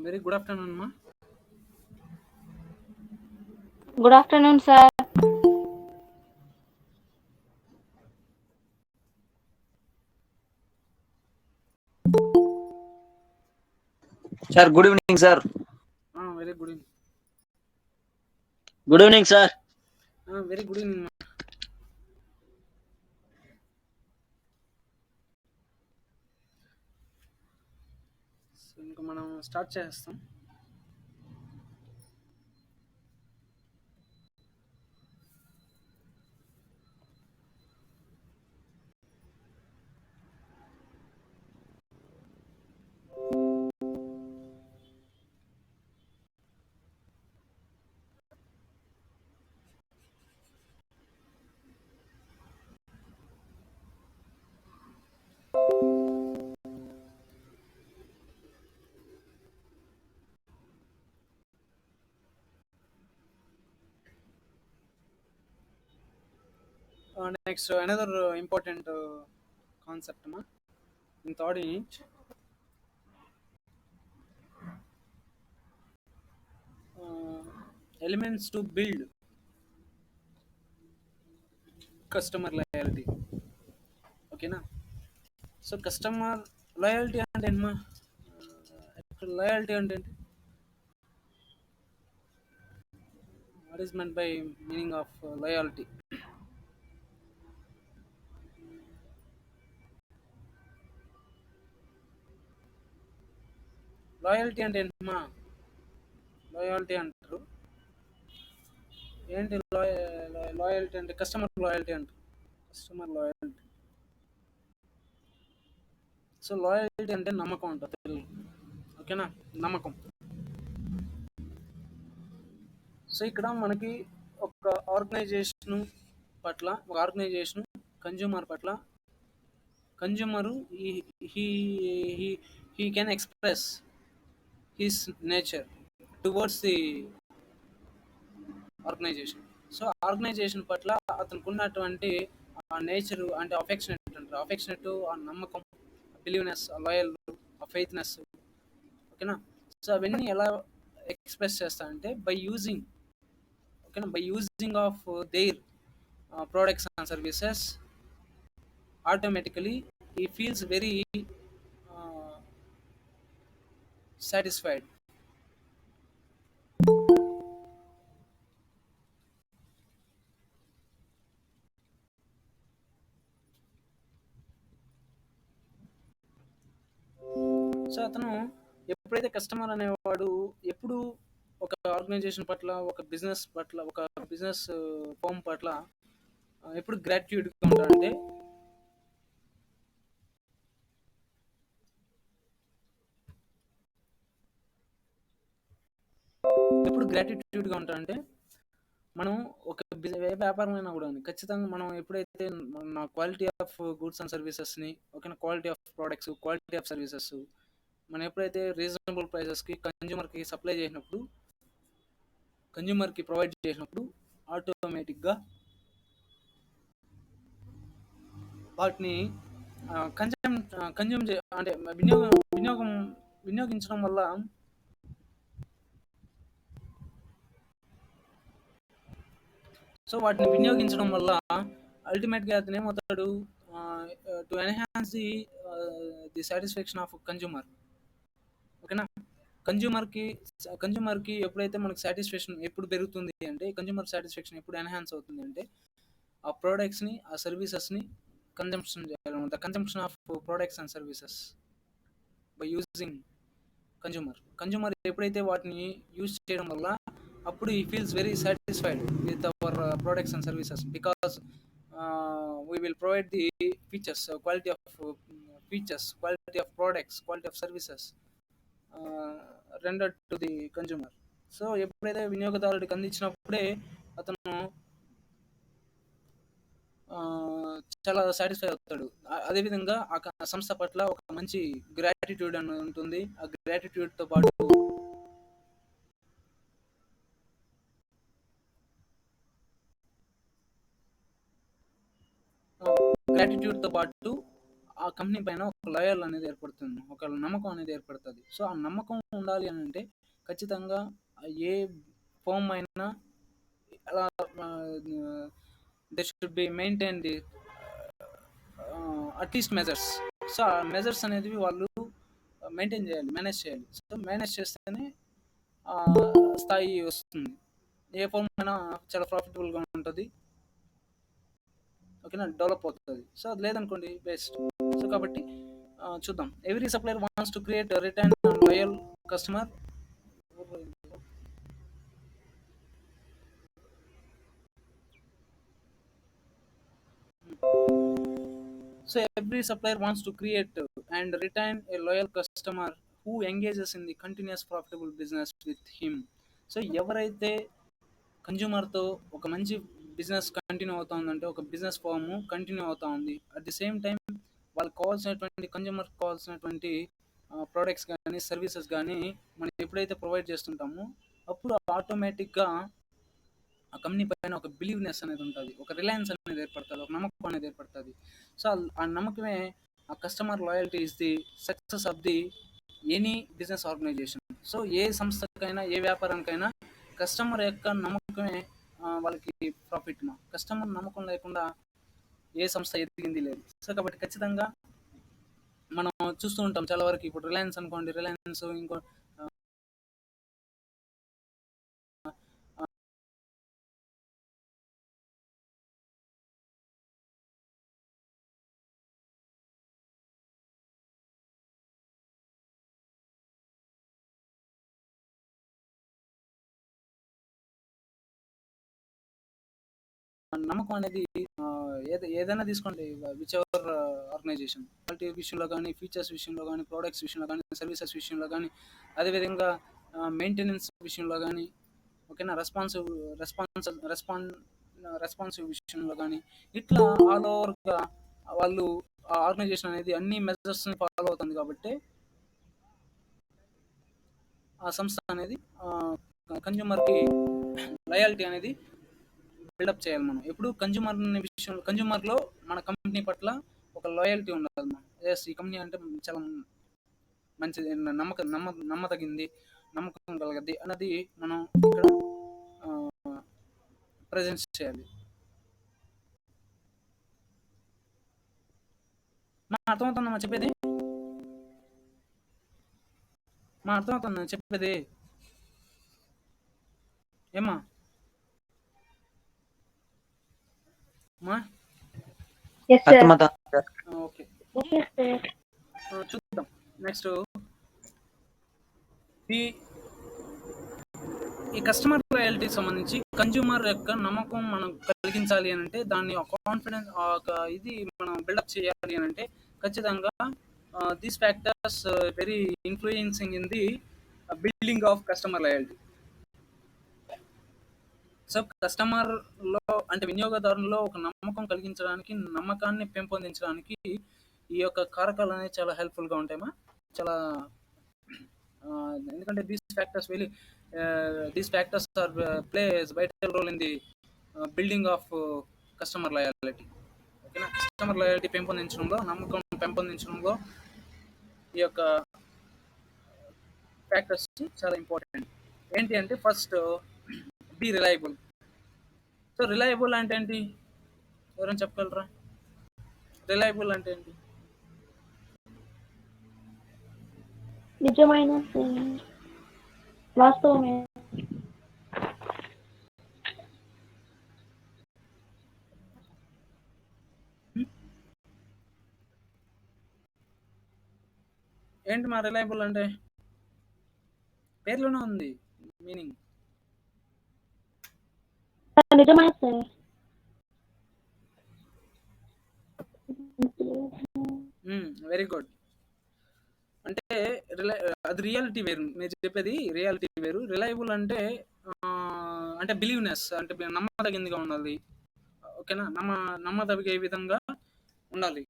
Very good afternoon, ma. Good afternoon, sir. Sir, good evening, sir. Very good evening. Good evening, sir. Very good evening, ma. So ఇంకా మనం start చేస్తాం. Next, another important concept, ma. In third unit, elements to build customer loyalty. ఓకేనా? So customer loyalty అంటే ఏంటమ్మా? Loyalty అంటే ఏంటి? What is meant by meaning of loyalty? Loyalty అంటే ఏంటమ్మా? లాయల్టీ అంటారు. ఏంటి లాయల్టీ అంటే? కస్టమర్ లాయల్టీ అంటారు. Customer loyalty. సో లాయల్టీ అంటే నమ్మకం అంట తెలుగు. ఓకేనా? నమ్మకం. సో ఇక్కడ మనకి ఒక ఆర్గనైజేషన్ పట్ల, ఒక ఆర్గనైజేషన్ కన్జ్యూమర్ పట్ల, consumer he can express his nature towards the organization. So organization పట్ల అతనికి ఉన్నటువంటి ఆ నేచర్ అంటే అఫెక్షనేట్ అంటారు. అఫెక్షనేట్, ఆ నమ్మకం, బిలీవ్నెస్, లాయల్, ఫెయిత్నెస్. ఓకేనా? సో అవన్నీ ఎలా ఎక్స్ప్రెస్ చేస్తారంటే బై యూజింగ్, ఓకేనా, by using of their products and services. Automatically he feels very satisfied. So అతను ఎప్పుడైతే కస్టమర్ అనేవాడు ఎప్పుడు ఒక ఆర్గనైజేషన్ పట్ల, ఒక బిజినెస్ పట్ల, ఒక బిజినెస్ ఫర్మ్ పట్ల ఎప్పుడు గ్రాట్యూడ్గా ఉంటాడంటే, ఎప్పుడు గ్రాటిట్యూడ్గా ఉంటాడంటే మనం ఒక వ్యాపారం అయినా కూడా ఖచ్చితంగా మనం ఎప్పుడైతే మన క్వాలిటీ ఆఫ్ గూడ్స్ అండ్ సర్వీసెస్ని, ఓకేనా, quality of products, quality of services మనం ఎప్పుడైతే రీజనబుల్ ప్రైసెస్కి కన్జ్యూమర్కి సప్లై చేసినప్పుడు, కన్జ్యూమర్కి ప్రొవైడ్ చేసినప్పుడు ఆటోమేటిక్గా వాటిని కన్జ్యూమ్ అంటే వినియోగించడం వల్ల సో వాటిని వినియోగించడం వల్ల అల్టిమేట్గా అతను ఏమవుతాడు? To enhance the satisfaction of consumer. ఓకేనా? కన్జ్యూమర్కి కన్జ్యూమర్కి ఎప్పుడైతే మనకి సాటిస్ఫాక్షన్ ఎప్పుడు పెరుగుతుంది అంటే, కన్జ్యూమర్ సాటిస్ఫాక్షన్ ఎప్పుడు ఎన్హాన్స్ అవుతుంది అంటే, ఆ ప్రోడక్ట్స్ని, ఆ సర్వీసెస్ని కన్జంప్షన్ చేయాలన్నమాట. The consumption of products and services by using consumer ఎప్పుడైతే వాటిని యూజ్ చేయడం వల్ల అప్పుడు ఈ feels very satisfied with our products and services, because we will provide the features, quality of products, quality of services render to the consumer. So ఎప్పుడైతే వినియోగదారుడికి అందించినప్పుడే అతను ఆ, చాలా సాటిస్ఫై అవుతాడు. అదేవిధంగా ఆ సంస్థ పట్ల ఒక మంచి గ్రాటిట్యూడ్ అని ఉంటుంది. ఆ గ్రాటిట్యూడ్తో పాటు ఆ కంపెనీ పైన ఒక లాయల్ అనేది ఏర్పడుతుంది, ఒక నమ్మకం అనేది ఏర్పడుతుంది. సో ఆ నమ్మకం ఉండాలి అని అంటే ఖచ్చితంగా ఏ ఫోమ్ అయినా అలా they should be maintain the at least measures. So ఆ మెజర్స్ అనేది వాళ్ళు మెయింటైన్ చేయాలి, మేనేజ్ చేయాలి. సో మేనేజ్ చేస్తేనే ఆ స్థాయి వస్తుంది. ఏ ఫోమ్ అయినా చాలా ప్రాఫిటబుల్గా ఉంటుంది, ఓకేనా, డెవలప్ అవుతుంది. సో అది లేదనుకోండి వేస్ట్. సో కాబట్టి చూద్దాం. Every supplier wants to create return loyal customer. So every supplier wants to create and retain a loyal customer who engages in the continuous profitable business with him. So ఎవరైతే కన్జ్యూమర్తో ఒక మంచి business continue అవుతా ఉందంటే, ఒక business form continue అవుతా ఉంది, at the same time వాళ్ళకి కావాల్సినటువంటి కన్జ్యూమర్కి కావాల్సినటువంటి ప్రోడక్ట్స్ కానీ సర్వీసెస్ కానీ మనం ఎప్పుడైతే ప్రొవైడ్ చేస్తుంటామో అప్పుడు ఆటోమేటిక్గా ఆ కంపెనీ పైన ఒక బిలీవ్నెస్ అనేది ఉంటుంది, ఒక రిలయన్స్ అనేది ఏర్పడుతుంది, ఒక నమ్మకం అనేది ఏర్పడుతుంది. సో ఆ నమ్మకమే ఆ customer loyalty is the success of the any business organization. So ఏ సంస్థకైనా, ఏ వ్యాపారానికైనా కస్టమర్ యొక్క నమ్మకమే వాళ్ళకి ప్రాఫిట్. కస్టమర్ నమ్మకం లేకుండా ఏ సంస్థ ఎదిగింది లేదు. సో కాబట్టి ఖచ్చితంగా మనం చూస్తూ ఉంటాం చాలా వరకు. ఇప్పుడు రిలయన్స్ అనుకోండి, రిలయన్స్ ఇంకో నమ్మకం అనేది ఏదైనా తీసుకోండి, విచ్ ఎవర్ ఆర్గనైజేషన్, క్వాలిటీ విషయంలో కానీ, ఫీచర్స్ విషయంలో కానీ, ప్రోడక్ట్స్ విషయంలో కానీ, సర్వీసెస్ విషయంలో కానీ, అదేవిధంగా మెయింటెనెన్స్ విషయంలో కానీ, ఓకేనా, రెస్పాన్సివ్ విషయంలో కానీ, ఇట్లా ఆల్ ఓవర్గా వాళ్ళు ఆ ఆర్గనైజేషన్ అనేది అన్ని మెజర్స్ని ఫాలో అవుతుంది. కాబట్టి ఆ సంస్థ అనేది కన్జ్యూమర్కి లయాలిటీ అనేది బిల్డప్ చేయాలి. మనం ఎప్పుడు కన్జ్యూమర్లో మన కంపెనీ పట్ల ఒక లాయల్టీ ఉండాలి. మనం ఎస్, ఈ కంపెనీ అంటే చాలా మంచిది, నమ్మదగింది, నమ్మకం కలగద్ది అన్నది మనం ఇక్కడ ప్రజెంట్ చేయాలి. మా అర్థమవుతుందమ్మా చెప్పేది? చెప్పేది ఏమ్మా? Yes, sir. Okay, Yes, sir. చూద్దాం. నెక్స్ట్ ఈ కస్టమర్ లాయల్టీకి సంబంధించి కన్జ్యూమర్ యొక్క నమ్మకం మనం కలిగించాలి అని అంటే, దాన్ని ఒక కాన్ఫిడెన్స్, ఒక ఇది మనం బిల్డప్ చేయాలి అని అంటే ఖచ్చితంగా these factors very influencing in the building of customer loyalty. So కస్టమర్లో అంటే వినియోగదారుల్లో ఒక నమ్మకం కలిగించడానికి, నమ్మకాన్ని పెంపొందించడానికి ఈ యొక్క కారకాలు అనేవి చాలా హెల్ప్ఫుల్గా ఉంటాయమ్మా. చాలా ఎందుకంటే these factors are place vital role in the building of customer loyalty. ఓకేనా? కస్టమర్ లాయల్టీ పెంపొందించడంలో, నమ్మకం పెంపొందించడంలో ఈ యొక్క ఫ్యాక్టర్స్ చాలా ఇంపార్టెంట్. ఏంటి అంటే first be reliable. So reliable అంటే ఏంటి, ఎవరైనా చెప్పగలరా? రిలయబుల్ అంటే ఏంటి? నిజమైన వాస్తవమే. ఏంటి మా రిలయబుల్ అంటే? పేర్లోనే ఉంది మీనింగ్. నిజమైన సార్. Very good. అంటే అది రియాలిటీ వేరు, మీరు చెప్పేది రియాలిటీ వేరు. రిలయబుల్ అంటే అంటే బిలీవ్నెస్, అంటే నమ్మదగిందిగా ఉండాలి. ఓకేనా, నమ్మదగిగే విధంగా ఉండాలి.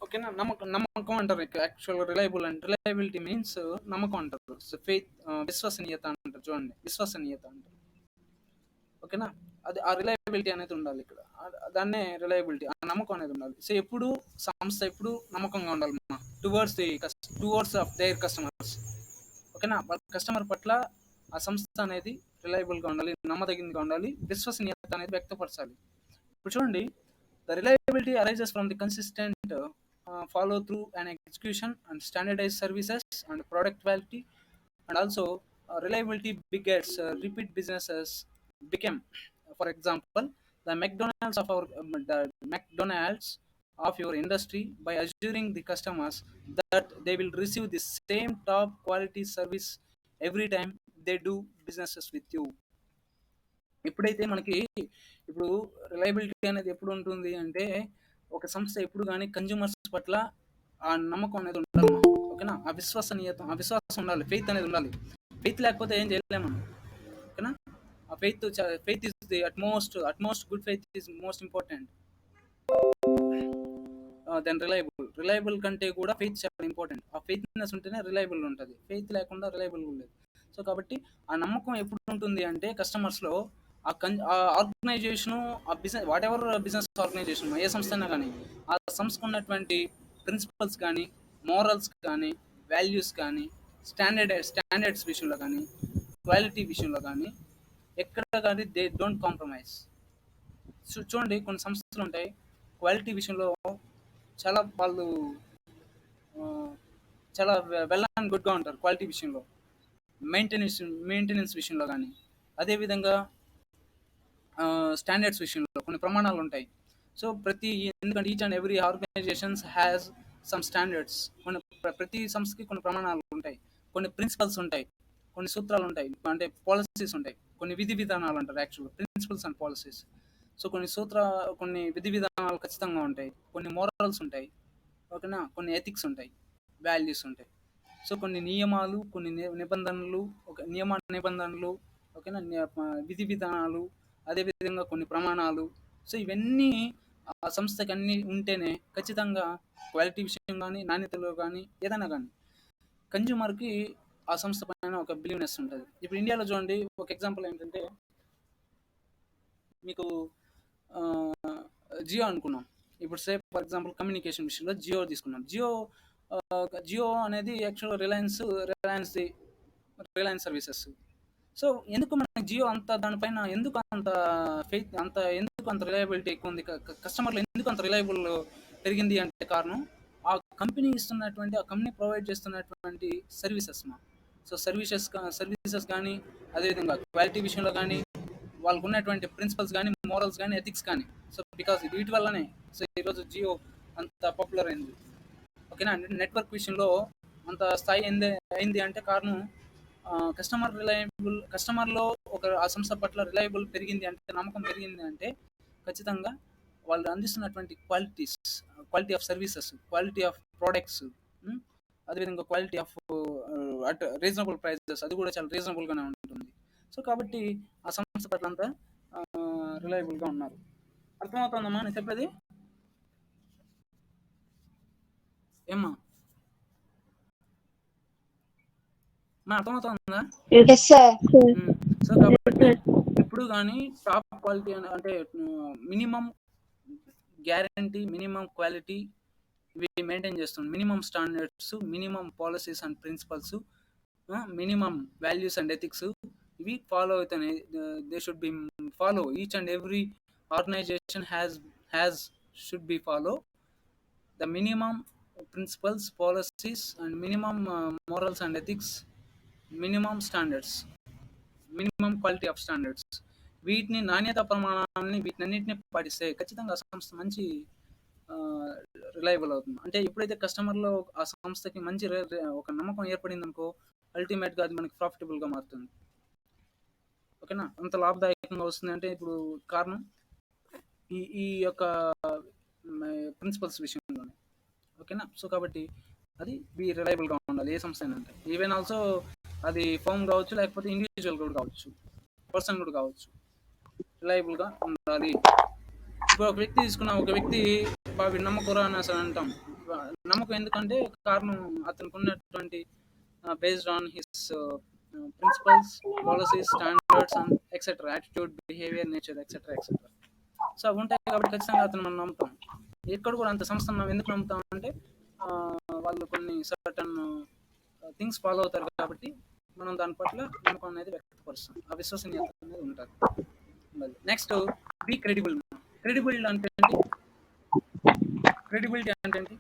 ఓకేనా, నమ్మకం అంటారు యాక్చువల్గా. రిలయబుల్ అంటే రిలయబిలిటీ మీన్స్ నమ్మకం అంటారు. ఫెయిత్, విశ్వసనీయత అంటారు చూడండి, విశ్వసనీయత అంటారు. ఓకేనా, అది ఆ రిలయబిలిటీ అనేది ఉండాలి ఇక్కడ. దాన్నే రిలయబిలిటీ, ఆ నమ్మకం అనేది ఉండాలి. సో ఎప్పుడు సంస్థ ఎప్పుడు నమ్మకంగా ఉండాలి టువర్డ్స్ ఆఫ్ దేర్ కస్టమర్స్. ఓకేనా, వాళ్ళ కస్టమర్ పట్ల ఆ సంస్థ అనేది రిలయబుల్గా ఉండాలి, నమ్మదగినగా ఉండాలి, విశ్వసనీయత అనేది వ్యక్తపరచాలి. ఇప్పుడు చూడండి, the reliability arises from the consistent follow through and execution and standardized services and product quality, and also reliability begets repeat businesses became. For example, the McDonald's of your industry, by assuring the customers that they will receive the same top quality service every time they do businesses with you. ఎప్పుడైతే మనకి ఇప్పుడు reliability అనేది ఎప్పుడు ఉంటుంది అంటే, ఒక సంస్థ ఎప్పుడు కానీ కన్జ్యూమర్స్ పట్ల ఆ నమ్మకం అనేది ఉండాలి. ఓకేనా, ఆ విశ్వాసం ఉండాలి, ఫెయిత్ అనేది ఉండాలి. ఫెయిత్ లేకపోతే ఏం చేయలేము మనం. ఓకేనా, ఆ faith is the utmost good faith is most important then reliable కంటే కూడా ఫెయిత్ చాలా ఇంపార్టెంట్. ఆ ఫెయిత్నెస్ ఉంటేనే రిలయబుల్ ఉంటుంది, ఫెయిత్ లేకుండా రిలయబుల్ లేదు. సో కాబట్టి ఆ నమ్మకం ఎప్పుడు ఉంటుంది అంటే కస్టమర్స్లో, ఆ ఆర్గనైజేషను, ఆ business, whatever business organization, ఏ సంస్థ అయినా కానీ, ఆ సంస్థకు ఉన్నటువంటి ప్రిన్సిపల్స్ కానీ, మోరల్స్ కానీ, వాల్యూస్ కానీ, స్టాండర్డ్స్ విషయంలో కానీ, క్వాలిటీ విషయంలో కానీ, ఎక్కడ కానీ దే డోంట్ కాంప్రమైజ్. చూడండి, కొన్ని సంస్థలు ఉంటాయి క్వాలిటీ విషయంలో చాలా వాళ్ళు చాలా వెల్ అండ్ గుడ్గా ఉంటారు క్వాలిటీ విషయంలో, మెయింటెనెన్స్ విషయంలో కానీ. అదేవిధంగా స్టాండర్డ్స్ విషయంలో కొన్ని ప్రమాణాలు ఉంటాయి. సో ఎందుకంటే each and every organizations has some standards. ప్రతి సంస్థకి కొన్ని ప్రమాణాలు ఉంటాయి, కొన్ని ప్రిన్సిపల్స్ ఉంటాయి, కొన్ని సూత్రాలు ఉంటాయి, అంటే పాలసీస్ ఉంటాయి, కొన్ని విధి విధానాలు అంటారు యాక్చువల్గా, ప్రిన్సిపల్స్ అండ్ పాలసీస్. సో కొన్ని విధి విధానాలు ఖచ్చితంగా ఉంటాయి, కొన్ని మోరల్స్ ఉంటాయి. ఓకేనా, కొన్ని ఎథిక్స్ ఉంటాయి, వాల్యూస్ ఉంటాయి. సో కొన్ని నియమాలు, కొన్ని నిబంధనలు, నిబంధనలు, ఓకేనా, విధి విధానాలు, అదేవిధంగా కొన్ని ప్రమాణాలు. సో ఇవన్నీ ఆ సంస్థకి అన్నీ ఉంటేనే ఖచ్చితంగా క్వాలిటీ విషయం కానీ, నాణ్యతలో కానీ, ఏదైనా కానీ కన్జ్యూమర్కి ఆ సంస్థ పైన ఒక బిలీవ్నెస్ ఉంటుంది. ఇప్పుడు ఇండియాలో చూడండి, ఒక ఎగ్జాంపుల్ ఏంటంటే, మీకు జియో అనుకున్నాం. ఇప్పుడు ఫర్ ఎగ్జాంపుల్ కమ్యూనికేషన్ విషయంలో జియో తీసుకున్నాం. జియో అనేది యాక్చువల్గా రిలయన్స్ సర్వీసెస్. సో ఎందుకు మనకి జియో దానిపైన ఎందుకు అంత రిలయబిలిటీ ఎక్కువ ఉంది, కస్టమర్లు ఎందుకు అంత రిలయబుల్ పెరిగింది అంటే కారణం ఆ కంపెనీ ప్రొవైడ్ చేస్తున్నటువంటి సర్వీసెస్. సో సర్వీసెస్ కానీ, అదేవిధంగా క్వాలిటీ విషయంలో కానీ, వాళ్ళకు ఉన్నటువంటి ప్రిన్సిపల్స్ కానీ, మోరల్స్ కానీ, ఎథిక్స్ కానీ. సో బికాస్ వీటి వల్లనే సో ఈరోజు జియో అంత పాపులర్ అయింది. ఓకేనా, నెట్వర్క్ విషయంలో అంత స్థాయి అయింది అంటే కారణం కస్టమర్లో ఆ సంస్థ పట్ల రిలయబుల్ పెరిగింది అంటే, నమ్మకం పెరిగింది అంటే ఖచ్చితంగా వాళ్ళు అందిస్తున్నటువంటి quality of services, quality of products, అదేవిధంగా quality of at reasonable prices, అది కూడా చాలా రీజనబుల్గానే ఉంటుంది. సో కాబట్టి ఆ సంస్థ పట్ల అంతా రిలయబుల్గా ఉన్నారు. అర్థమవుతుందమ్మా నేను చెప్పేది? ఏమ్మా అర్థమవుతుందా? సో కాబట్టి ఎప్పుడు కానీ టాప్ క్వాలిటీ అంటే మినిమం గ్యారంటీ, మినిమం క్వాలిటీ ఇవి మెయింటైన్ చేస్తుంది. Minimum standards, minimum policies and principles, minimum values and ethics, ఇవి ఫాలో అవుతాయి. They should be follow. Each and every organization has should be follow the minimum principles, policies, and minimum morals and ethics, minimum standards, minimum quality of standards. వీటిని నాణ్యత ప్రమాణాలని వీటినన్నింటినీ పాటిస్తే ఖచ్చితంగా ఆ సంస్థ మంచి reliable అవుతుంది. అంటే ఎప్పుడైతే కస్టమర్లో ఆ సంస్థకి మంచి ఒక నమ్మకం ఏర్పడింది అనుకో, అల్టిమేట్గా అది మనకి ప్రాఫిటబుల్గా మారుతుంది. ఓకేనా, అంత లాభదాయకంగా వస్తుంది అంటే ఇప్పుడు కారణం ఈ ఈ యొక్క ప్రిన్సిపల్స్ విషయంలోనే. ఓకేనా, సో కాబట్టి అది రిలయబుల్గా ఉండాలి ఏ సంస్థ అయినా. అంటే ఈవెన్ ఆల్సో అది ఫర్మ్ కావచ్చు, లేకపోతే ఇండివిజువల్ కూడా కావచ్చు, పర్సన్ కూడా కావచ్చు, రిలయబుల్గా ఉండాలి. ఇప్పుడు ఒక వ్యక్తి తీసుకున్న ఒక వ్యక్తి బాగా నమ్మకూరా అని అసలు అంటాం. నమ్మకం ఎందుకంటే కారణం అతనికి ఉన్నటువంటి based on his principles, policies, standards and etcetera, attitude, behaviour, nature, etcetera etcetera. So అవి ఉంటాయి కాబట్టి ఖచ్చితంగా అతను మనం నమ్ముతాం. ఎక్కడ కూడా అంత సంస్థను మనం ఎందుకు నమ్ముతాం అంటే వాళ్ళు కొన్ని సర్టన్ థింగ్స్ ఫాలో అవుతారు కాబట్టి మనం దాని పట్ల నమ్మకం అనేది వ్యక్తపరుస్తాం, ఆ విశ్వసనీయత అనేది ఉంటుంది. Next, be credible. క్రెడిబిలిటీ అంటే ఏంటి? క్రెడిబిలిటీ అంటే ఏంటి?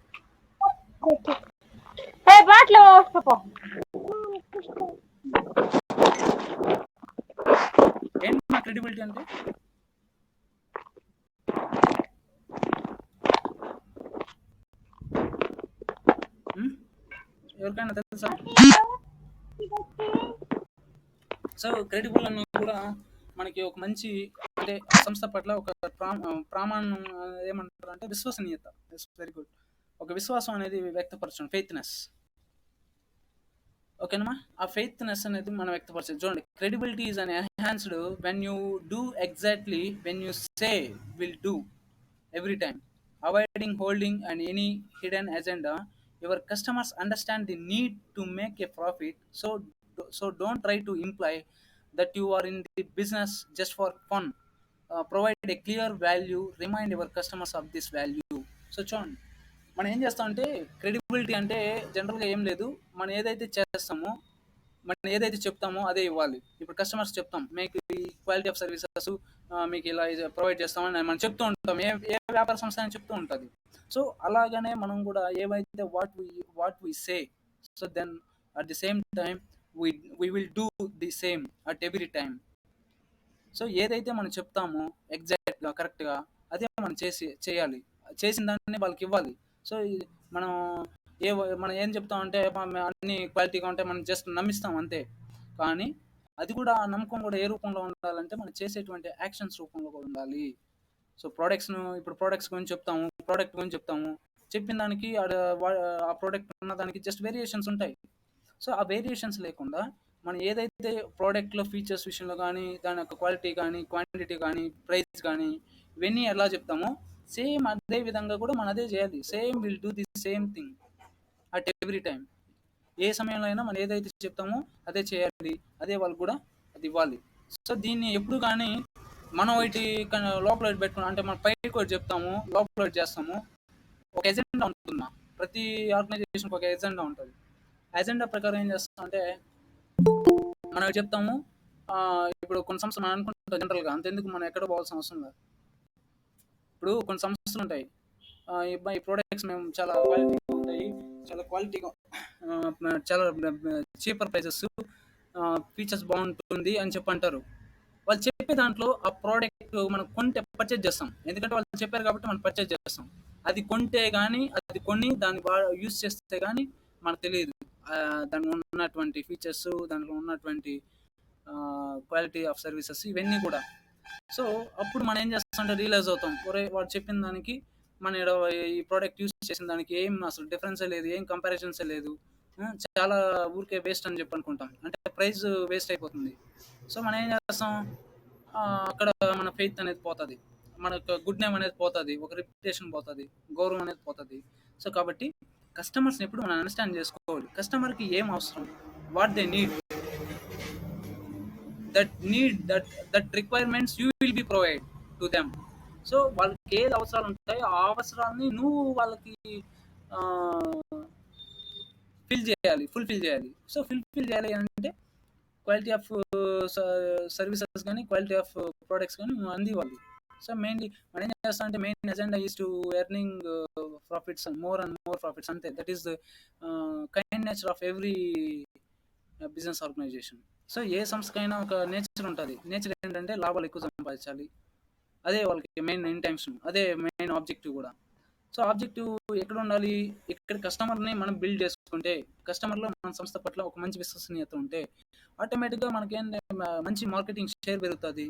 ఏంటి మా క్రెడిబిలిటీ అంటే? ఎవరికైనా తెలుసా? సో క్రెడిబుల్ అన్న కూడా మనకి ఒక మంచి, అంటే ఆ సంస్థ పట్ల ఒక ప్రామాణం ఏమంటారు అంటే విశ్వసనీయత. Very good. ఒక విశ్వాసం అనేది వ్యక్తపరచడం, ఫెయిత్నెస్. ఓకేనమ్మా, ఆ ఫెయిత్నెస్ అనేది మనం వ్యక్తపరచాలి. చూడండి, credibility is an enhanced when you do exactly when you say will do every time, avoiding holding and any hidden agenda. Your customers understand the need to make a profit, so don't try to imply that you are in the business just for fun. Provide a clear value, remind your customers of this value. So చూడండి, మనం ఏం చేస్తామంటే credibility అంటే జనరల్గా ఏం లేదు, మనం ఏదైతే చేస్తామో, మనం ఏదైతే చెప్తామో అదే ఇవ్వాలి. ఇప్పుడు కస్టమర్స్ చెప్తాం, మీకు ఈ క్వాలిటీ ఆఫ్ సర్వీసెస్ మీకు ఇలా ప్రొవైడ్ చేస్తామని మనం చెప్తూ ఉంటాం. ఏ వ్యాపార సంస్థ అని చెప్తూ ఉంటుంది. సో అలాగనే మనం కూడా ఏవైతే what we say, so then at the same time we will do the same at every time. So ఏదైతే మనం చెప్తామో ఎగ్జాక్ట్గా కరెక్ట్గా అదే మనం చేయాలి, చేసిన దాన్ని వాళ్ళకి ఇవ్వాలి. సో మనం మనం ఏం చెప్తామంటే అన్ని క్వాలిటీగా ఉంటే మనం జస్ట్ నమ్మిస్తాం అంతే. కానీ అది కూడా, ఆ నమ్మకం కూడా ఏ రూపంలో ఉండాలంటే మనం చేసేటువంటి యాక్షన్స్ రూపంలో కూడా ఉండాలి. సో ఇప్పుడు ప్రోడక్ట్స్ గురించి చెప్తాము, ప్రోడక్ట్ గురించి చెప్తాము, చెప్పిన దానికి ఆ ప్రోడక్ట్ ఉన్న దానికి జస్ట్ వేరియేషన్స్ ఉంటాయి. సో ఆ వేరియేషన్స్ లేకుండా మనం ఏదైతే ప్రోడక్ట్లో ఫీచర్స్ విషయంలో కానీ, దాని యొక్క క్వాలిటీ కానీ, క్వాంటిటీ కానీ, ప్రైస్ కానీ, ఇవన్నీ ఎలా చెప్తామో సేమ్ అదే విధంగా కూడా మనం అదే చేయాలి. Same will do the same thing at every time. ఏ సమయంలో అయినా మనం ఏదైతే చెప్తామో అదే చేయాలి, అదే వాళ్ళకి కూడా అది ఇవ్వాలి. సో దీన్ని ఎప్పుడు కానీ మనం ఒకటి లోపల పెట్టుకున్నాం అంటే మనం పైకి ఒకటి చెప్తాము, లోపల ఒకటి చేస్తాము. ఒక ఎజెండా ఉంటుందా, ప్రతి ఆర్గనైజేషన్కి ఒక ఎజెండా ఉంటుంది. ఎజెండా ప్రకారం ఏం చేస్తామంటే మనం చెప్తాము. ఇప్పుడు కొన్ని సంస్థలు మనం అనుకుంటాం జనరల్గా, అంతెందుకు మనం ఎక్కడ పోవాల్సిన అవసరం లేదు. ఇప్పుడు కొన్ని సంస్థలు ఉంటాయి, ఈ ప్రోడక్ట్స్ మేము చాలా క్వాలిటీగా ఉంటాయి, చాలా క్వాలిటీగా, చాలా చీపర్ ప్రైసెస్, ఫీచర్స్ బాగుంటుంది అని చెప్పి అంటారు. వాళ్ళు చెప్పే దాంట్లో ఆ ప్రోడక్ట్ మనం కొంటే పర్చేజ్ చేస్తాం, ఎందుకంటే వాళ్ళు చెప్పారు కాబట్టి మనం పర్చేజ్ చేస్తాం. అది కొంటే కానీ, అది కొని దాన్ని యూజ్ చేస్తే కానీ మనకు తెలియదు దానిలో ఉన్నటువంటి ఫీచర్స్, దాంట్లో ఉన్నటువంటి క్వాలిటీ ఆఫ్ సర్వీసెస్ ఇవన్నీ కూడా. సో అప్పుడు మనం ఏం చేస్తామంటే రియలైజ్ అవుతాం, ఒరే వాడు చెప్పిన దానికి మన ఈ ప్రోడక్ట్ యూజ్ చేసిన దానికి ఏం అసలు డిఫరెన్సే లేదు, ఏం కంపారిజన్సే లేదు, చాలా ఊరికే వేస్ట్ అని చెప్పి అనుకుంటాం, అంటే ప్రైస్ వేస్ట్ అయిపోతుంది. సో మనం ఏం చేస్తాం, అక్కడ మన ఫెయిత్ అనేది పోతుంది, మనకు గుడ్ నేమ్ అనేది పోతుంది, ఒక రిప్యుటేషన్ పోతుంది, గౌరవం అనేది పోతుంది. సో కాబట్టి కస్టమర్స్ని ఎప్పుడు మనం అండర్స్టాండ్ చేసుకోవాలి. కస్టమర్కి ఏం అవసరం, what they need, that requirements you will be provide to them. So వాళ్ళకి ఏది అవసరాలు ఉంటాయో ఆ అవసరాలని నువ్వు వాళ్ళకి ఫుల్ఫిల్ చేయాలి. సో ఫుల్ఫిల్ చేయాలి అంటే క్వాలిటీ ఆఫ్ సర్వీసెస్ కానీ, క్వాలిటీ ఆఫ్ ప్రోడక్ట్స్ కానీ నువ్వు అందివ్వాలి. సో మెయిన్లీ మనం ఏం చేస్తాం అంటే main agenda is to earning profits more and more profits అంతే. That is the kind nature of every business organization. So ఏ సంస్థకైనా ఒక నేచర్ ఉంటుంది. నేచర్ ఏంటంటే లాభాలు ఎక్కువ సంపాదించాలి. అదే వాళ్ళకి మెయిన్ ఇంటెన్షన్, అదే మెయిన్ ఆబ్జెక్టివ్ కూడా. సో ఆబ్జెక్టివ్ ఎక్కడ ఉండాలి? ఇక్కడ కస్టమర్ని మనం బిల్డ్ చేసుకుంటే, కస్టమర్లో మన సంస్థ పట్ల ఒక మంచి విశ్వసనీయత ఉంటే ఆటోమేటిక్గా మనకేంటి మంచి మార్కెటింగ్ షేర్ పెరుగుతుంది.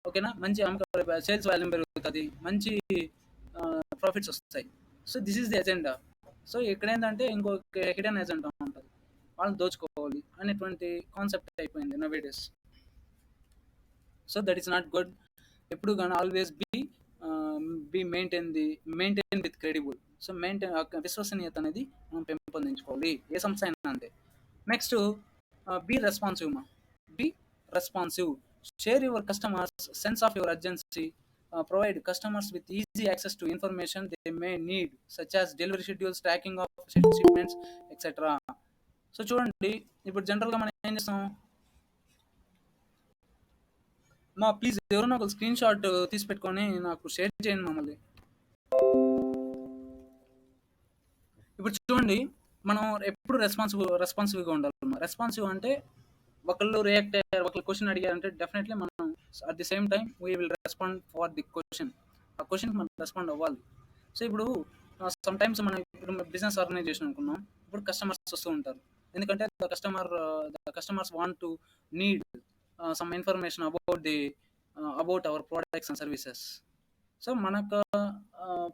ఓకేనా, మంచి సేల్స్ వాల్యూమ్ పెరుగుతుంది, మంచి ప్రాఫిట్స్ వస్తాయి. So this is the agenda. So ఇక్కడ ఏంటంటే ఇంకొక హిడెన్ ఎజెండా ఉంటుంది, వాళ్ళని దోచుకోవాలి అనేటువంటి కాన్సెప్ట్ అయిపోయింది nowadays. So that is not good. ఎప్పుడు కానీ always be maintain with credible. So విశ్వసనీయత అనేది మనం పెంపొందించుకోవాలి, ఏ సంస్థ అయినా అంతే. Next be responsive. Be responsive. Share your customers sense of your urgency. Provide customers with easy access to information they may need, such as delivery schedules, tracking of shipments, etc. So చూడండి, ఇప్పుడు జనరల్గా మనం ఏం చేస్తాం, please ఎవరైనా ఒక screen shot తీసి పెట్టుకొని నాకు షేర్ చేయండి మమ్మల్ని. ఇప్పుడు చూడండి, మనం ఎప్పుడు రెస్పాన్సివ్గా ఉండాలి. రెస్పాన్సివ్ అంటే ఒకళ్ళు రియాక్ట్ అయ్యారు, ఒకళ్ళు క్వశ్చన్ అడిగారంటే డెఫినెట్లీ మనం at the same time we will respond for the question. ఆ క్వశ్చన్కి మనం రెస్పాండ్ అవ్వాలి. సో ఇప్పుడు సమ్ టైమ్స్ మనం ఇప్పుడు బిజినెస్ ఆర్గనైజేషన్ అనుకున్నాం, ఇప్పుడు కస్టమర్స్ వస్తూ ఉంటారు. ఎందుకంటే the customers want to need some information about our products and services. So మనకు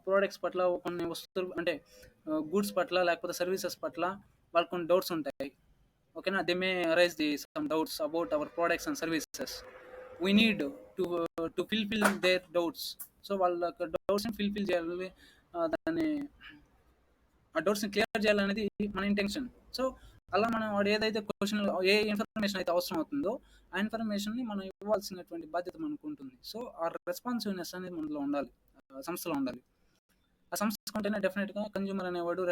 ప్రోడక్ట్స్ పట్ల కొన్ని వస్తువులు అంటే గూడ్స్ పట్ల లేకపోతే సర్వీసెస్ పట్ల వాళ్ళకు కొన్ని డౌట్స్ ఉంటాయి. ఓకేనా, they may arise some doubts about our products and services. We need to fulfil their doubts. So వాళ్ళ డౌట్స్ని ఫిల్ఫిల్ చేయాలి, ఆ డౌట్స్ని క్లియర్ చేయాలనేది మన ఇంటెన్షన్. సో అలా మనం వాడు ఏదైతే క్వశ్చన్, ఏ ఇన్ఫర్మేషన్ అయితే అవసరం అవుతుందో ఆ ఇన్ఫర్మేషన్ని మనం ఇవ్వాల్సినటువంటి బాధ్యత మనకు ఉంటుంది. సో ఆ రెస్పాన్సివ్నెస్ అనేది మనలో ఉండాలి, సంస్థలో ఉండాలి. ఆ సంస్థ కొంటేనే డెఫినెట్గా కన్జ్యూమర్ అనేవాడు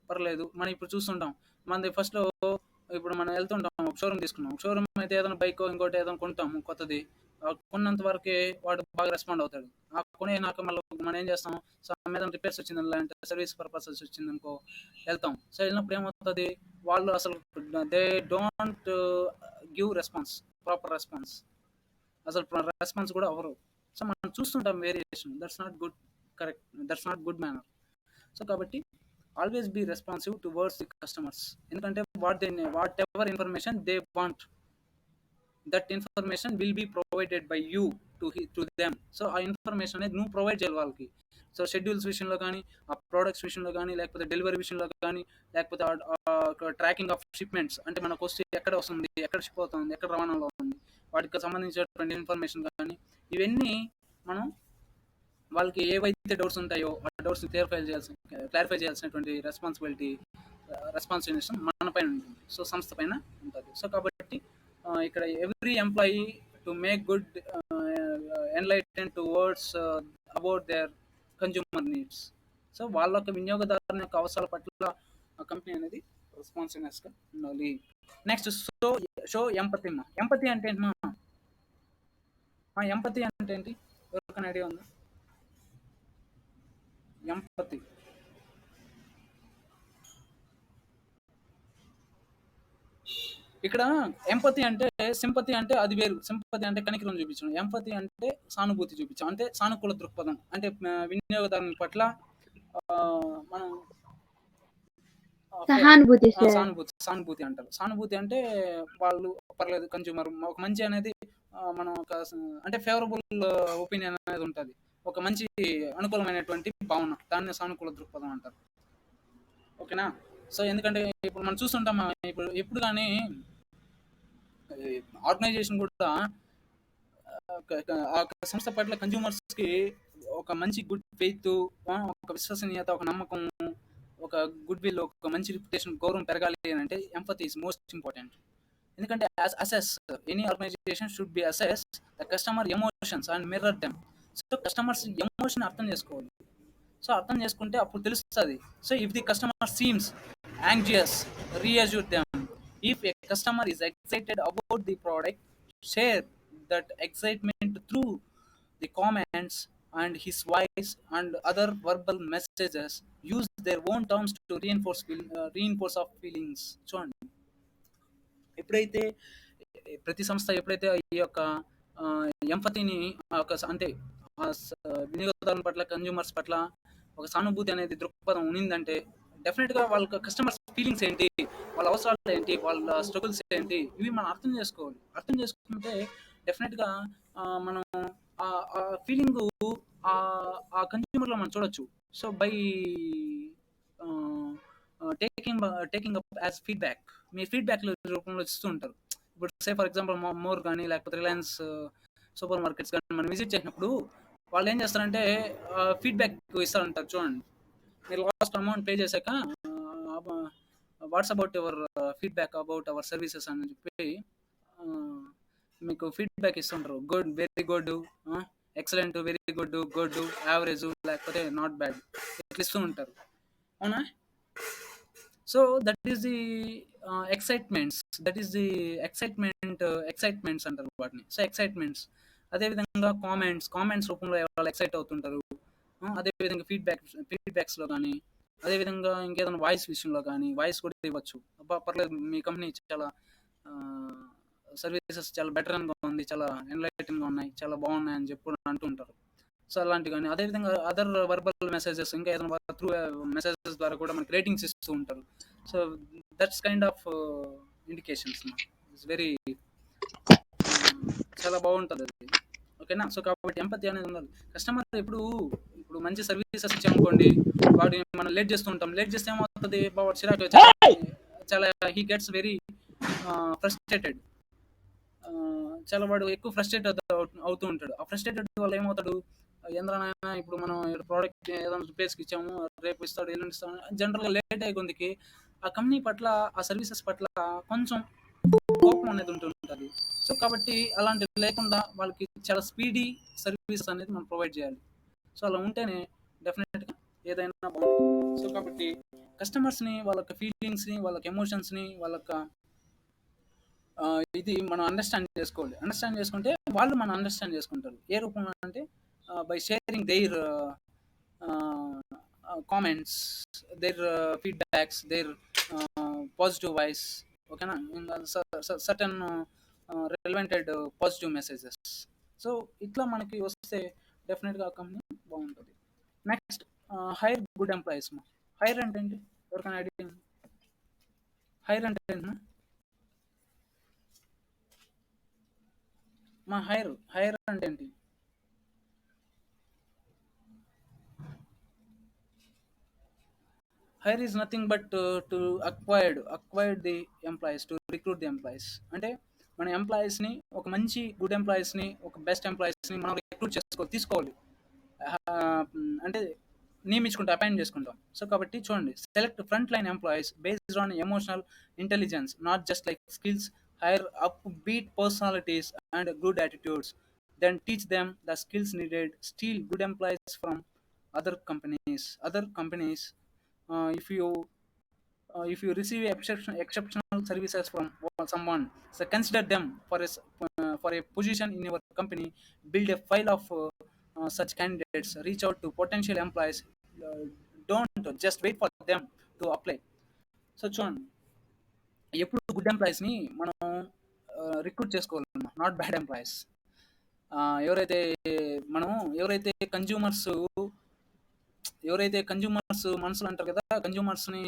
పర్లేదు. మనం ఇప్పుడు చూస్తుంటాం, మనది ఫస్ట్లో ఇప్పుడు మనం వెళ్తుంటాం, ఒక షోరూమ్ తీసుకున్నాం, షోరూమ్ అయితే ఏదైనా బైక్ ఇంకోటి ఏదైనా కొంటాము కొత్తది, కొన్నంత వరకే వాడు బాగా రెస్పాండ్ అవుతాడు. ఆ కొనేనాక మళ్ళీ మనం ఏం చేస్తాం, మీద రిపేర్స్ వచ్చింది లేదంటే సర్వీస్ పర్పసెస్ వచ్చింది అనుకో వెళ్తాం. సో వెళ్ళినప్పుడు ఏమవుతుంది, వాళ్ళు అసలు they don't give proper response, అసలు రెస్పాన్స్ కూడా అవ్వరు. సో మనం చూస్తుంటాం variation. That's not good, correct, that's not good manner. So కాబట్టి always be responsive towards the customers. ఎందుకంటే whatever information they want, that information will be provided by you to them. So ఆ information అనేది నువ్వు provide చేయాలి వాళ్ళకి. So schedules విషయంలో కానీ, ఆ ప్రోడక్ట్స్ విషయంలో కానీ, లేకపోతే డెలివరీ విషయంలో కానీ, లేకపోతే ట్రాకింగ్ ఆఫ్ షిప్మెంట్స్ అంటే మనకు వస్తే ఎక్కడ వస్తుంది, ఎక్కడ షిప్ అవుతుంది, ఎక్కడ రవాణాలో ఉంది, వాటికి సంబంధించినటువంటి ఇన్ఫర్మేషన్ కానీ, ఇవన్నీ మనం వాళ్ళకి ఏవైతే డౌట్స్ ఉంటాయో ఆ డౌట్స్ క్లారిఫై చేయాల్సినటువంటి రెస్పాన్సిబిలిటీ మన పైన ఉంటుంది. సో సంస్థ పైన ఉంటుంది. సో కాబట్టి ఇక్కడ every employee to make good enlighten towards about their consumer needs. So వాళ్ళ యొక్క వినియోగదారుని యొక్క అవసరాల పట్ల ఆ కంపెనీ అనేది రెస్పాన్సివ్నెస్గా ఉండాలి. Next show empathy. ఎంపతి అంటే ఏంటి? ఎంపతి అంటే ఏంటి, ఎవరికైనా ఐడియా ఉందా? ఎంపతి ఇక్కడ ఎంపతి అంటే, సింపతి అంటే అది వేరు. సింపతి అంటే కనికరం చూపించడం, ఎంపతి అంటే సానుభూతి చూపించడం, అంటే సానుకూల దృక్పథం, అంటే వినియోగదారుని పట్ల మనం సానుభూతి అంటారు. సానుభూతి అంటే వాళ్ళు పర్లేదు, కన్జ్యూమర్ ఒక మంచి అనేది మనం ఒక అంటే ఫేవరబుల్ ఒపీనియన్ అనేది ఉంటుంది, ఒక మంచి అనుకూలమైనటువంటి భావన, దాన్ని సానుకూల దృక్పథం అంటారు. ఓకేనా. సో ఎందుకంటే ఇప్పుడు మనం చూస్తుంటాం, ఎప్పుడు కానీ ఆర్గనైజేషన్ కూడా ఆ సంస్థ పట్ల కన్జ్యూమర్స్కి ఒక మంచి గుడ్ ఫెయిత్, ఒక విశ్వసనీయత, ఒక నమ్మకం, ఒక గుడ్ విల్, ఒక మంచి రిప్యుటేషన్, గౌరవం పెరగాలి అని అంటే ఎంపతి ఈజ్ మోస్ట్ ఇంపార్టెంట్. ఎందుకంటే any organization should be assess the customer emotions and mirror them. So customers emotion అర్థం చేసుకోవాలి. సో అర్థం చేసుకుంటే అప్పుడు తెలుస్తుంది. So if the customer seems anxious, reassure them. If a customer is excited about the product, share that excitement through the comments and his voice and other verbal messages use their own terms to reinforce of feelings. చూడండి, ఎప్పుడైతే ప్రతి సంస్థ ఎప్పుడైతే ఈ యొక్క ఎంపతిని అంటే ఆ వినియోగదారుల పట్ల, కన్జ్యూమర్స్ పట్ల ఒక సానుభూతి అనేది దృక్పథం ఉన్నిందంటే డెఫినెట్గా వాళ్ళ కస్టమర్స్ ఫీలింగ్స్ ఏంటి, వాళ్ళ అవసరాలు ఏంటి, వాళ్ళ స్ట్రగుల్స్ ఏంటి, ఇవి మనం అర్థం చేసుకోవాలి. అర్థం చేసుకుంటే డెఫినెట్గా మనం ఆ ఫీలింగ్ ఆ కన్జ్యూమర్లో మనం చూడొచ్చు. So by taking taking up as feedback, me feedback రూపంలో ఇస్తూ ఉంటారు. ఇప్పుడు సే ఫర్ ఎగ్జాంపుల్ మోర్ కానీ లేకపోతే రిలయన్స్ సూపర్ మార్కెట్స్ కానీ మనం విజిట్ చేసినప్పుడు వాళ్ళు ఏం చేస్తారంటే ఫీడ్బ్యాక్ ఇస్తారంటారు. చూడండి, మీరు లాస్ట్ అమౌంట్ పే చేశాక what's about your feedback about our services అని చెప్పి మీకు ఫీడ్బ్యాక్ ఇస్తుంటారు. Good, very good, excellent, very good, good, average, లేకపోతే నాట్ బ్యాడ్, ఇట్లా ఇస్తూ ఉంటారు. అవునా? So that is the excitements అంటారు వాటిని. So excitements. అదేవిధంగా కామెంట్స్ రూపంలో వాళ్ళు ఎక్సైట్ అవుతుంటారు. అదేవిధంగా ఫీడ్బ్యాక్స్లో కానీ, అదేవిధంగా ఇంకేదైనా వాయిస్ విషయంలో కానీ వాయిస్ కూడా ఇవ్వచ్చు. అబ్బా పర్లేదు, మీ కంపెనీ చాలా సర్వీసెస్ చాలా బెటర్గా ఉంది, చాలా ఎన్లైటన్గా ఉన్నాయి, చాలా బాగున్నాయి అని చెప్పి అంటూ ఉంటారు. సో అలాంటివి కానీ, అదేవిధంగా అదర్ వర్బల్ మెసేజెస్, ఇంకా ఏదైనా త్రూ మెసేజెస్ ద్వారా కూడా మనకి రేటింగ్స్ ఇస్తూ ఉంటారు. So that's kind of indications. It's very చాలా బాగుంటుంది అది. ఓకేనా? సో కాబట్టి ఎంపతి అనేది ఉండాలి. కస్టమర్ ఇప్పుడు మంచి సర్వీసెస్ ఇచ్చామనుకోండి, వాడు మనం లేట్ చేస్తూ ఉంటాం. లేట్ చేస్తే ఏమవుతుంది, వాడు చిరాకు చాలా హీ గెట్స్ వెరీ ఫ్రస్ట్రేటెడ్. చాలా వాడు ఎక్కువ ఫ్రస్ట్రేట్ అవుతూ ఉంటాడు. ఆ ఫ్రస్ట్రేటెడ్ వల్ల ఏమవుతాడు, ఏంద్రనైనా ఇప్పుడు మనం ప్రోడక్ట్ ఏదైనా ప్లేస్కి ఇచ్చాము, రేపు ఇస్తాడు, ఎల్లుండి ఇస్తాడు, జనరల్గా లేట్ అయ్యే కొందికి ఆ కంపెనీ పట్ల, ఆ సర్వీసెస్ పట్ల కొంచెం కోపం అనేది ఉంటుంటుంది. సో కాబట్టి అలాంటివి లేకుండా వాళ్ళకి చాలా స్పీడీ సర్వీసెస్ అనేది మనం ప్రొవైడ్ చేయాలి. సో అలా ఉంటేనే డెఫినెట్గా ఏదైనా బాగుంటుంది. సో కాబట్టి కస్టమర్స్ని, వాళ్ళ ఫీలింగ్స్ని, వాళ్ళ ఎమోషన్స్ని, వాళ్ళ ఇది మనం అండర్స్టాండ్ చేసుకోవాలి. అండర్స్టాండ్ చేసుకుంటే వాళ్ళు మనం అండర్స్టాండ్ చేసుకుంటారు. ఏ రూపంలో అంటే by sharing their comments, their feedbacks, their positive voice. ఓకేనా? Certain relevanted positive messages. So ఇట్లా మనకి వస్తే డెఫినెట్గా ఆ కంపెనీ బాగుంటుంది. Next, hire good employees. Hire అంటే ఏంటి? ఎవరికైనా ఐడియా? హైర్ అంటే ఏంటి మా? హైర్ అంటే ఏంటి? Hire is nothing but to acquired the employees, to recruit the employees. అంటే మన ఎంప్లాయీస్ని, ఒక మంచి గుడ్ ఎంప్లాయీస్ని, ఒక బెస్ట్ ఎంప్లాయీస్ని మనం రిక్రూట్ తీసుకోవాలి. అంటే నియమించుకుంటాం, అపాయింట్ చేసుకుంటాం. సో కాబట్టి చూడండి, select front line employees based on emotional intelligence, not just like skills. Hire upbeat personalities and good attitudes, then teach them the skills needed. Steal good employees from other companies. If you receive exceptional services from someone, so consider them for a position in your company. Build a file of such candidates. Reach out to potential employees. uh, don't just wait for them to apply. So చూడండి, ఎప్పుడు good ఎంప్లాయీస్ని మనం recruit చేసుకోవాలన్నమాట, not bad employees. ఎవరైతే consumers మనసులు అంటారు కదా, కన్జ్యూమర్స్ని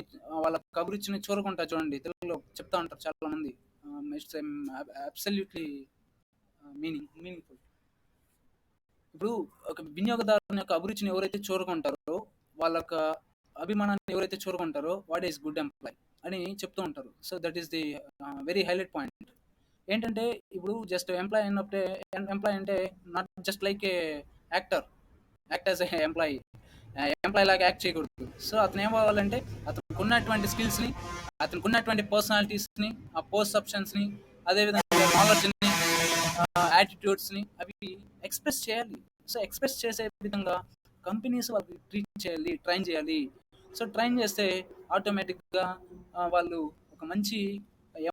వాళ్ళ అభిరుచిని చూరకుంటా. చూడండి, తెలుగులో చెప్తా ఉంటారు చాలా మంది. It's absolutely meaningful. ఇప్పుడు ఒక వినియోగదారుని యొక్క అభిరుచిని ఎవరైతే చూరకుంటారో, వాళ్ళ యొక్క అభిమానాన్ని ఎవరైతే చూరకుంటారో, వాట్ ఈస్ గుడ్ ఎంప్లాయ్ అని చెప్తూ ఉంటారు. So that is the very highlight point. ఏంటంటే ఇప్పుడు జస్ట్ ఎంప్లాయ్ అంటే not just like A act as a employee లాగా యాక్ట్ చేయకూడదు. సో అతను ఏం కావాలంటే, అతనికి ఉన్నటువంటి స్కిల్స్ని, అతనికి ఉన్నటువంటి పర్సనాలిటీస్ని, ఆ పర్సెప్షన్స్ని, అదేవిధంగా నాలెడ్జ్ని, యాటిట్యూడ్స్ని అవి ఎక్స్ప్రెస్ చేయాలి. సో ఎక్స్ప్రెస్ చేసే విధంగా కంపెనీస్ వాళ్ళకి ట్రైన్ చేయాలి. సో ట్రైన్ చేస్తే ఆటోమేటిక్గా వాళ్ళు ఒక మంచి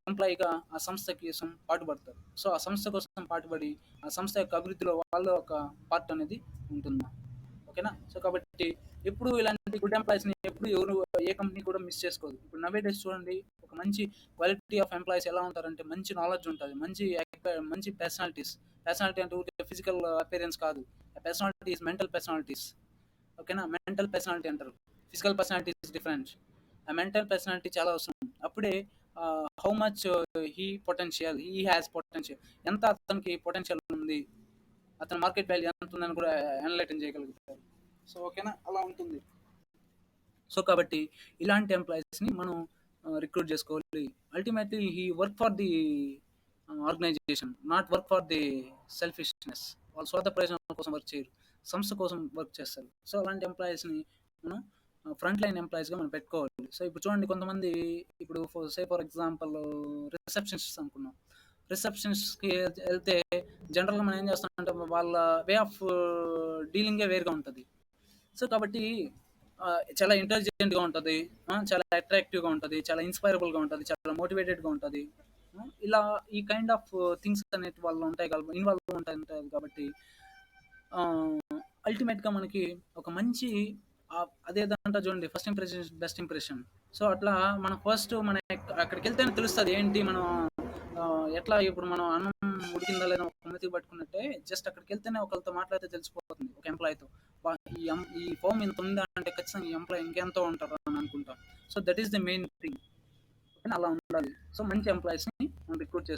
ఎంప్లాయీగా ఆ సంస్థ కోసం పాటుపడతారు. సో ఆ సంస్థ కోసం పాటుపడి ఆ సంస్థ యొక్క అభివృద్ధిలో వాళ్ళ ఒక పార్ట్ అనేది ఉంటుంది. ఓకేనా? సో కాబట్టి ఎప్పుడు ఇలాంటి గుడ్ ఎంప్లాయీస్ని ఎప్పుడు ఎవరు ఏ కంపెనీ కూడా మిస్ చేసుకోదు. ఇప్పుడు నవే డేస్ చూడండి, ఒక మంచి క్వాలిటీ ఆఫ్ ఎంప్లాయీస్ ఎలా ఉంటారంటే మంచి నాలెడ్జ్ ఉంటుంది, మంచి పర్సనాలిటీ అంటే ఊరికే ఫిజికల్ అపియరెన్స్ కాదు. Personalities mental personalities. ఓకేనా? మెంటల్ పర్సనాలిటీ అంటారు, ఫిజికల్ పర్సనాలిటీ ఇస్ డిఫరెంట్. ఆ మెంటల్ పర్సనాలిటీ చాలా అవసరం. అప్పుడే how much he has potential, ఎంత అతనికి పొటెన్షియల్ ఉంది, అతని మార్కెట్ వాల్యూ ఎంత ఉందని కూడా అనలైటింగ్ చేయగలుగుతారు. సో ఓకేనా, అలా ఉంటుంది. సో కాబట్టి ఇలాంటి ఎంప్లాయీస్ని మనం రిక్రూట్ చేసుకోవాలి. Ultimately he work for the organization, not work for the selfishness. వాళ్ళు స్వార్థ ప్రయోజనం కోసం వర్క్ చేయరు, సంస్థ కోసం వర్క్ చేస్తారు. సో అలాంటి ఎంప్లాయీస్ని మనం ఫ్రంట్ లైన్ ఎంప్లాయీస్గా మనం పెట్టుకోవాలి. సో ఇప్పుడు చూడండి, కొంతమంది ఇప్పుడు ఫర్ ఎగ్జాంపుల్ రిసెప్షనిస్ట్ అనుకున్నాం. రిసెప్షనిస్ట్కి వెళ్తే జనరల్గా మనం ఏం చేస్తామంటే వాళ్ళ వే ఆఫ్ డీలింగే వేరుగా ఉంటుంది. సో కాబట్టి చాలా ఇంటెలిజెంట్గా ఉంటుంది, చాలా అట్రాక్టివ్గా ఉంటుంది, చాలా ఇన్స్పైరబుల్గా ఉంటుంది, చాలా మోటివేటెడ్గా ఉంటుంది. ఇలా ఈ కైండ్ ఆఫ్ థింగ్స్ అనేవి వాళ్ళు ఉంటాయి కాబట్టి ఇన్వాల్వ్ ఉంటాయి కాబట్టి అల్టిమేట్గా మనకి ఒక మంచి అదేదంట చూడండి, first impression best impression. So అట్లా మనం ఫస్ట్ అక్కడికి వెళ్తేనే తెలుస్తుంది ఏంటి మనం ఎట్లా. ఇప్పుడు మనం అన్నం ఉడికిందా లేదా ఒక మెతికి పట్టుకున్నట్టే, జస్ట్ అక్కడికి వెళ్తేనే ఒకరితో మాట్లాడితే తెలిసిపోతుంది ఒక ఎంప్లాయీతో. ఈ ఫామ్ ఇంత ఉందా అంటే ఖచ్చితంగా ఈ ఎంప్లాయీ ఇంకెంతో ఉంటారు అని అనుకుంటాం. So that is the main thing. అలా ఉండాలి. సో మంచి ఎంప్లాయీస్ని మనం రిక్రూట్ చేసుకోవాలి.